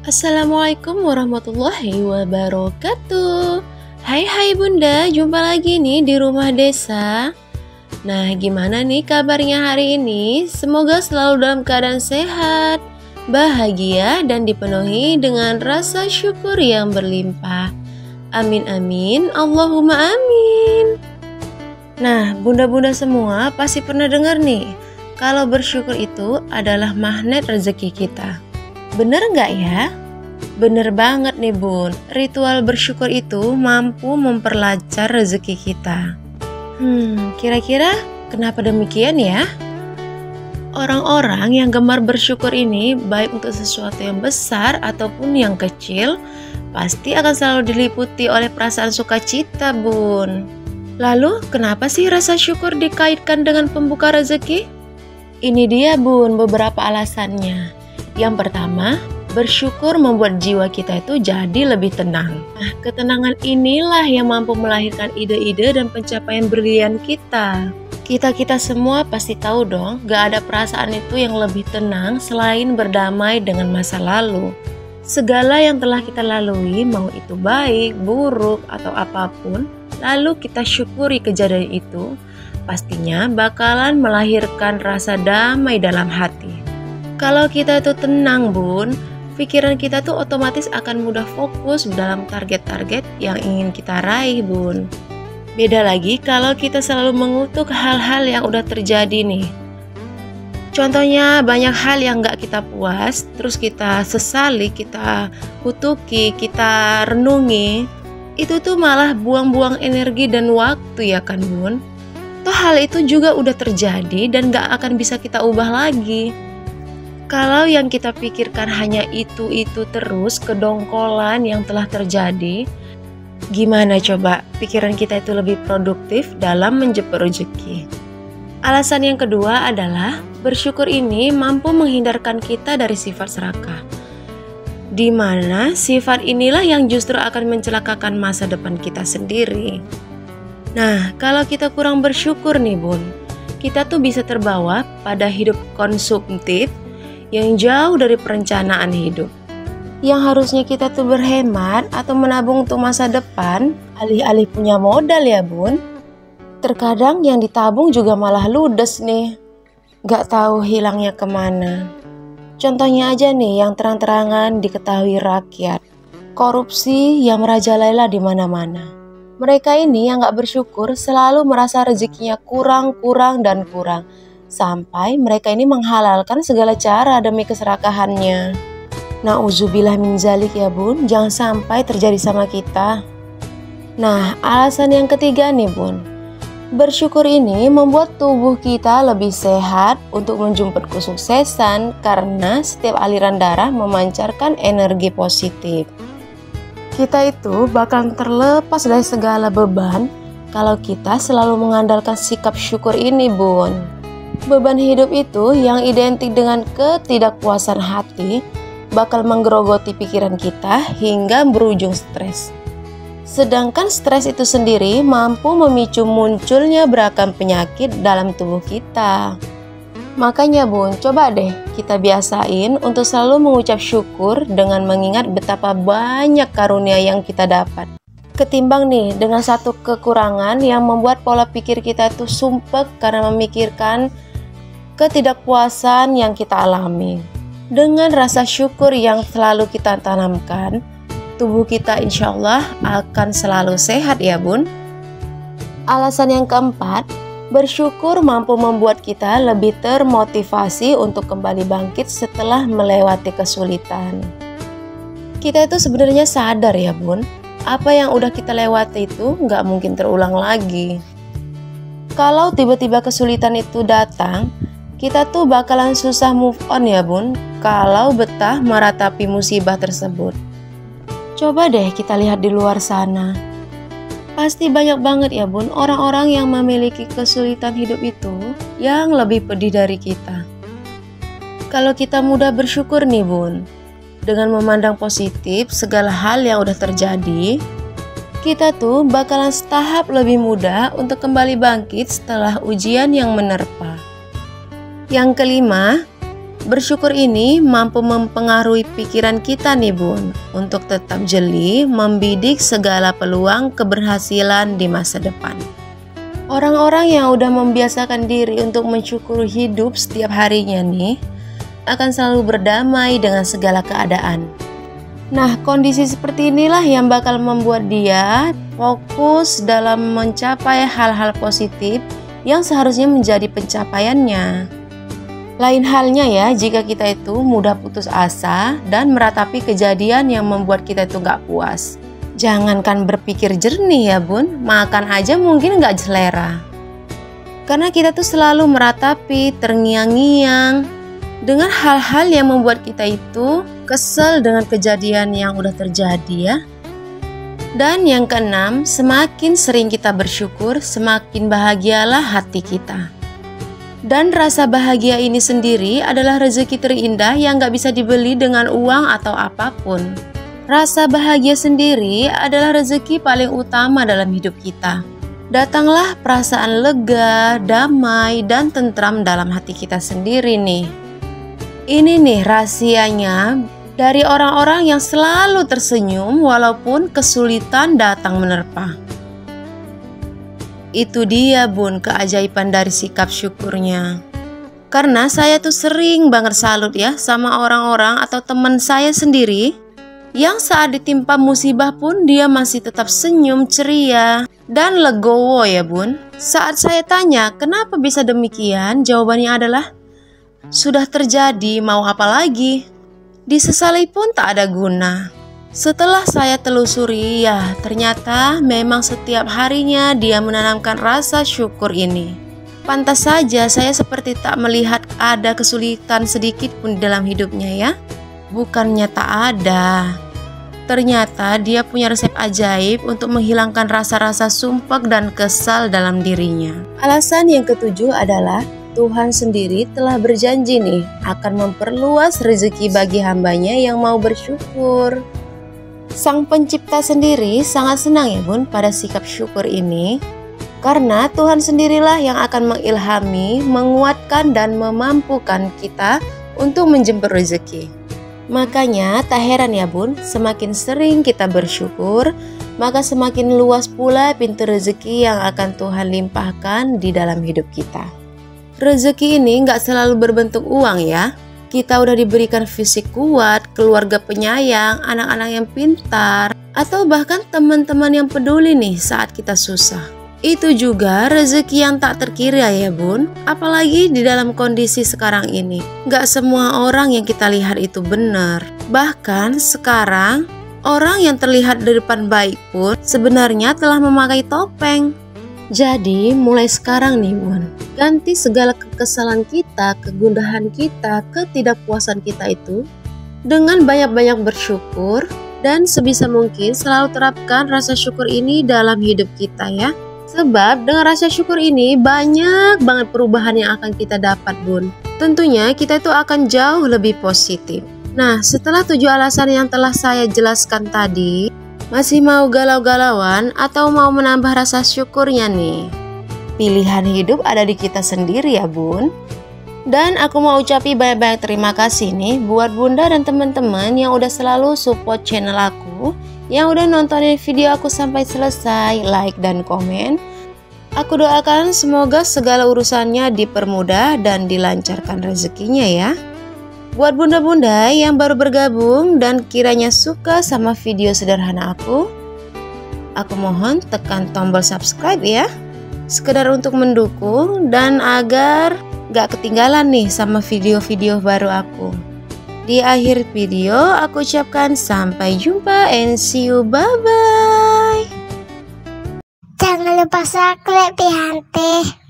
Assalamualaikum warahmatullahi wabarakatuh. Hai bunda, jumpa lagi nih di rumah desa. Nah, gimana nih kabarnya hari ini? Semoga selalu dalam keadaan sehat, bahagia, dan dipenuhi dengan rasa syukur yang berlimpah. Amin amin, Allahumma amin. Nah, bunda-bunda semua pasti pernah dengar nih, kalau bersyukur itu adalah magnet rezeki kita. Bener nggak ya? Bener banget nih bun, ritual bersyukur itu mampu memperlancar rezeki kita. Kira-kira kenapa demikian ya? Orang-orang yang gemar bersyukur ini, baik untuk sesuatu yang besar ataupun yang kecil, pasti akan selalu diliputi oleh perasaan sukacita bun. Lalu kenapa sih rasa syukur dikaitkan dengan pembuka rezeki? Ini dia bun beberapa alasannya. Yang pertama, bersyukur membuat jiwa kita itu jadi lebih tenang. Nah, ketenangan inilah yang mampu melahirkan ide-ide dan pencapaian brilian kita. Kita semua pasti tahu dong, gak ada perasaan itu yang lebih tenang selain berdamai dengan masa lalu. Segala yang telah kita lalui, mau itu baik, buruk, atau apapun, lalu kita syukuri kejadian itu, pastinya bakalan melahirkan rasa damai dalam hati. Kalau kita itu tenang bun, pikiran kita tuh otomatis akan mudah fokus dalam target-target yang ingin kita raih bun. Beda lagi kalau kita selalu mengutuk hal-hal yang udah terjadi nih. Contohnya banyak hal yang gak kita puas, terus kita sesali, kita kutuki, kita renungi. Itu tuh malah buang-buang energi dan waktu ya kan bun. Toh hal itu juga udah terjadi dan gak akan bisa kita ubah lagi. Kalau yang kita pikirkan hanya itu terus kedongkolan yang telah terjadi, gimana coba pikiran kita itu lebih produktif dalam menjemput rezeki? Alasan yang kedua adalah bersyukur ini mampu menghindarkan kita dari sifat serakah. Di mana sifat inilah yang justru akan mencelakakan masa depan kita sendiri. Nah, kalau kita kurang bersyukur nih bun, kita tuh bisa terbawa pada hidup konsumtif yang jauh dari perencanaan hidup. Yang harusnya kita tuh berhemat atau menabung untuk masa depan, alih-alih punya modal ya bun. Terkadang yang ditabung juga malah ludes nih, gak tahu hilangnya kemana. Contohnya aja nih yang terang-terangan diketahui rakyat, korupsi yang merajalela di mana-mana. Mereka ini yang gak bersyukur selalu merasa rezekinya kurang. Sampai mereka ini menghalalkan segala cara demi keserakahannya. Nauzubillah min zalik ya bun, jangan sampai terjadi sama kita. Nah, alasan yang ketiga nih bun, bersyukur ini membuat tubuh kita lebih sehat untuk menjemput kesuksesan karena setiap aliran darah memancarkan energi positif. Kita itu bakal terlepas dari segala beban kalau kita selalu mengandalkan sikap syukur ini bun. Beban hidup itu yang identik dengan ketidakpuasan hati bakal menggerogoti pikiran kita hingga berujung stres. Sedangkan stres itu sendiri mampu memicu munculnya beragam penyakit dalam tubuh kita. Makanya bun, coba deh kita biasain untuk selalu mengucap syukur dengan mengingat betapa banyak karunia yang kita dapat. Ketimbang nih dengan satu kekurangan yang membuat pola pikir kita tuh sumpek karena memikirkan ketidakpuasan yang kita alami. Dengan rasa syukur yang selalu kita tanamkan, tubuh kita insya Allah akan selalu sehat ya bun. Alasan yang keempat, bersyukur mampu membuat kita lebih termotivasi untuk kembali bangkit setelah melewati kesulitan. Kita itu sebenarnya sadar ya bun, apa yang udah kita lewati itu nggak mungkin terulang lagi. Kalau tiba-tiba kesulitan itu datang, kita tuh bakalan susah move on ya bun, kalau betah meratapi musibah tersebut. Coba deh kita lihat di luar sana. Pasti banyak banget ya bun, orang-orang yang memiliki kesulitan hidup itu yang lebih pedih dari kita. Kalau kita mudah bersyukur nih bun, dengan memandang positif segala hal yang udah terjadi, kita tuh bakalan setahap lebih mudah untuk kembali bangkit setelah ujian yang menerpa. Yang kelima, Bersyukur ini mampu mempengaruhi pikiran kita nih Bun, untuk tetap jeli membidik segala peluang keberhasilan di masa depan. Orang-orang yang udah membiasakan diri untuk mensyukuri hidup setiap harinya nih, akan selalu berdamai dengan segala keadaan. Nah, kondisi seperti inilah yang bakal membuat dia fokus dalam mencapai hal-hal positif yang seharusnya menjadi pencapaiannya. Lain halnya ya jika kita itu mudah putus asa dan meratapi kejadian yang membuat kita itu gak puas. Jangankan berpikir jernih ya Bun, makan aja mungkin gak selera. Karena kita tuh selalu meratapi, terngiang-ngiang dengan hal-hal yang membuat kita itu kesel dengan kejadian yang udah terjadi ya. Dan yang keenam, semakin sering kita bersyukur, semakin bahagialah hati kita. Dan rasa bahagia ini sendiri adalah rezeki terindah yang gak bisa dibeli dengan uang atau apapun. Rasa bahagia sendiri adalah rezeki paling utama dalam hidup kita. Datanglah perasaan lega, damai, dan tentram dalam hati kita sendiri nih. Ini nih rahasianya dari orang-orang yang selalu tersenyum walaupun kesulitan datang menerpa. Itu dia Bun, keajaiban dari sikap syukurnya. Karena saya tuh sering banget salut ya sama orang-orang atau teman saya sendiri yang saat ditimpa musibah pun dia masih tetap senyum ceria dan legowo ya Bun. Saat saya tanya kenapa bisa demikian, jawabannya adalah sudah terjadi, mau apa lagi? Disesali pun tak ada guna. Setelah saya telusuri, ya ternyata memang setiap harinya dia menanamkan rasa syukur ini. Pantas saja saya seperti tak melihat ada kesulitan sedikit pun dalam hidupnya ya. Bukannya tak ada. Ternyata dia punya resep ajaib untuk menghilangkan rasa-rasa sumpek dan kesal dalam dirinya. Alasan yang ketujuh adalah Tuhan sendiri telah berjanji nih akan memperluas rezeki bagi hambanya yang mau bersyukur. Sang pencipta sendiri sangat senang ya Bun pada sikap syukur ini, karena Tuhan sendirilah yang akan mengilhami, menguatkan dan memampukan kita untuk menjemput rezeki. Makanya tak heran ya Bun, semakin sering kita bersyukur, maka semakin luas pula pintu rezeki yang akan Tuhan limpahkan di dalam hidup kita. Rezeki ini nggak selalu berbentuk uang ya. Kita udah diberikan fisik kuat, keluarga penyayang, anak-anak yang pintar, atau bahkan teman-teman yang peduli nih saat kita susah. Itu juga rezeki yang tak terkira ya Bun, apalagi di dalam kondisi sekarang ini. Gak semua orang yang kita lihat itu benar. Bahkan sekarang, orang yang terlihat di depan baik pun sebenarnya telah memakai topeng. Jadi mulai sekarang nih Bun, ganti segala kekesalan kita, kegundahan kita, ketidakpuasan kita itu dengan banyak-banyak bersyukur, dan sebisa mungkin selalu terapkan rasa syukur ini dalam hidup kita ya. Sebab dengan rasa syukur ini banyak banget perubahan yang akan kita dapat Bun. Tentunya kita itu akan jauh lebih positif. Nah, setelah 7 alasan yang telah saya jelaskan tadi, masih mau galau-galauan atau mau menambah rasa syukurnya nih? Pilihan hidup ada di kita sendiri ya Bun. Dan aku mau ucapin banyak-banyak terima kasih nih buat Bunda dan teman-teman yang udah selalu support channel aku, yang udah nontonin video aku sampai selesai, like dan komen. Aku doakan semoga segala urusannya dipermudah dan dilancarkan rezekinya ya. Buat bunda-bunda yang baru bergabung dan kiranya suka sama video sederhana aku mohon tekan tombol subscribe ya, sekedar untuk mendukung dan agar gak ketinggalan nih sama video-video baru aku. Di akhir video aku ucapkan sampai jumpa and see you, bye-bye. Jangan lupa subscribe ya, Hante.